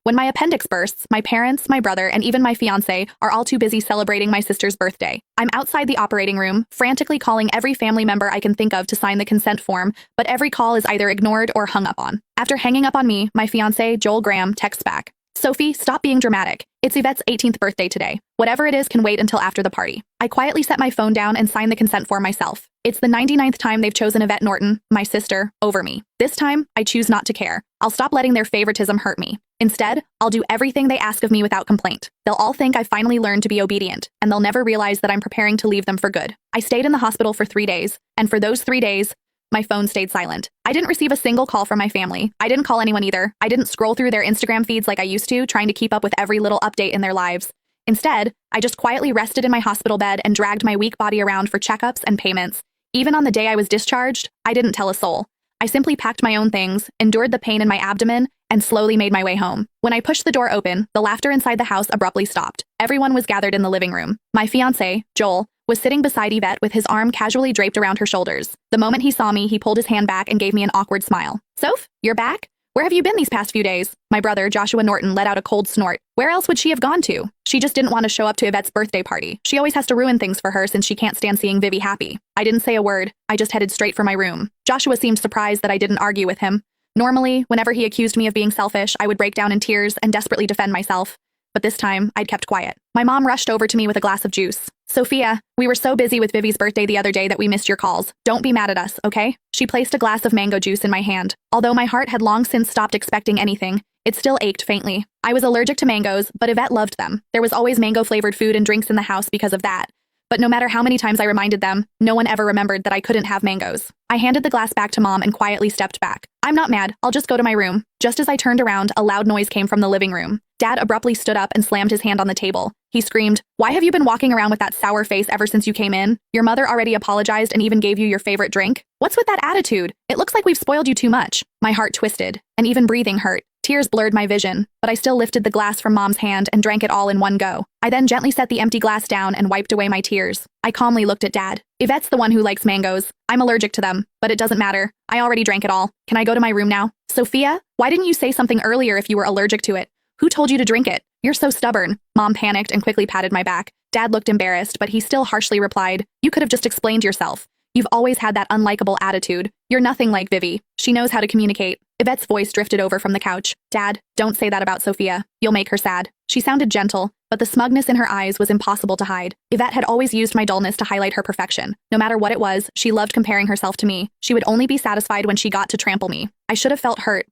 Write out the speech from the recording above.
When my appendix bursts, my parents, my brother, and even my fiancé are all too busy celebrating my sister's birthday. I'm outside the operating room, frantically calling every family member I can think of to sign the consent form, but every call is either ignored or hung up on. After hanging up on me, my fiancé, Joel Graham, texts back. Sophie, stop being dramatic. It's Yvette's 18th birthday today. Whatever it is can wait until after the party. I quietly set my phone down and sign the consent form myself. It's the 99th time they've chosen Yvette Norton, my sister, over me. This time, I choose not to care. I'll stop letting their favoritism hurt me. Instead, I'll do everything they ask of me without complaint. They'll all think I finally learned to be obedient, and they'll never realize that I'm preparing to leave them for good. I stayed in the hospital for 3 days, and for those 3 days, my phone stayed silent. I didn't receive a single call from my family. I didn't call anyone either. I didn't scroll through their Instagram feeds like I used to, trying to keep up with every little update in their lives. Instead, I just quietly rested in my hospital bed and dragged my weak body around for checkups and payments. Even on the day I was discharged, I didn't tell a soul. I simply packed my own things, endured the pain in my abdomen, and slowly made my way home. When I pushed the door open, the laughter inside the house abruptly stopped. Everyone was gathered in the living room. My fiancé, Joel, was sitting beside Yvette with his arm casually draped around her shoulders. The moment he saw me, he pulled his hand back and gave me an awkward smile. Soph, you're back? Where have you been these past few days? My brother, Joshua Norton, let out a cold snort. Where else would she have gone to? She just didn't want to show up to Yvette's birthday party. She always has to ruin things for her since she can't stand seeing Vivi happy. I didn't say a word. I just headed straight for my room. Joshua seemed surprised that I didn't argue with him. Normally, whenever he accused me of being selfish, I would break down in tears and desperately defend myself. But this time, I'd kept quiet. My mom rushed over to me with a glass of juice. Sophia, we were so busy with Vivi's birthday the other day that we missed your calls. Don't be mad at us, okay? She placed a glass of mango juice in my hand. Although my heart had long since stopped expecting anything, it still ached faintly. I was allergic to mangoes, but Yvette loved them. There was always mango-flavored food and drinks in the house because of that. But no matter how many times I reminded them, no one ever remembered that I couldn't have mangoes. I handed the glass back to Mom and quietly stepped back. I'm not mad, I'll just go to my room. Just as I turned around, a loud noise came from the living room. Dad abruptly stood up and slammed his hand on the table. He screamed, "Why have you been walking around with that sour face ever since you came in? Your mother already apologized and even gave you your favorite drink. What's with that attitude? It looks like we've spoiled you too much." My heart twisted, and even breathing hurt. Tears blurred my vision, but I still lifted the glass from Mom's hand and drank it all in one go. I then gently set the empty glass down and wiped away my tears. I calmly looked at Dad. Yvette's the one who likes mangoes. I'm allergic to them, but it doesn't matter. I already drank it all. Can I go to my room now? Sophia, why didn't you say something earlier if you were allergic to it? Who told you to drink it? You're so stubborn. Mom panicked and quickly patted my back. Dad looked embarrassed, but he still harshly replied, "You could have just explained yourself. You've always had that unlikable attitude. You're nothing like Vivi. She knows how to communicate." Yvette's voice drifted over from the couch. "Dad, don't say that about Sophia. You'll make her sad." She sounded gentle, but the smugness in her eyes was impossible to hide. Yvette had always used my dullness to highlight her perfection. No matter what it was, she loved comparing herself to me. She would only be satisfied when she got to trample me. I should have felt hurt,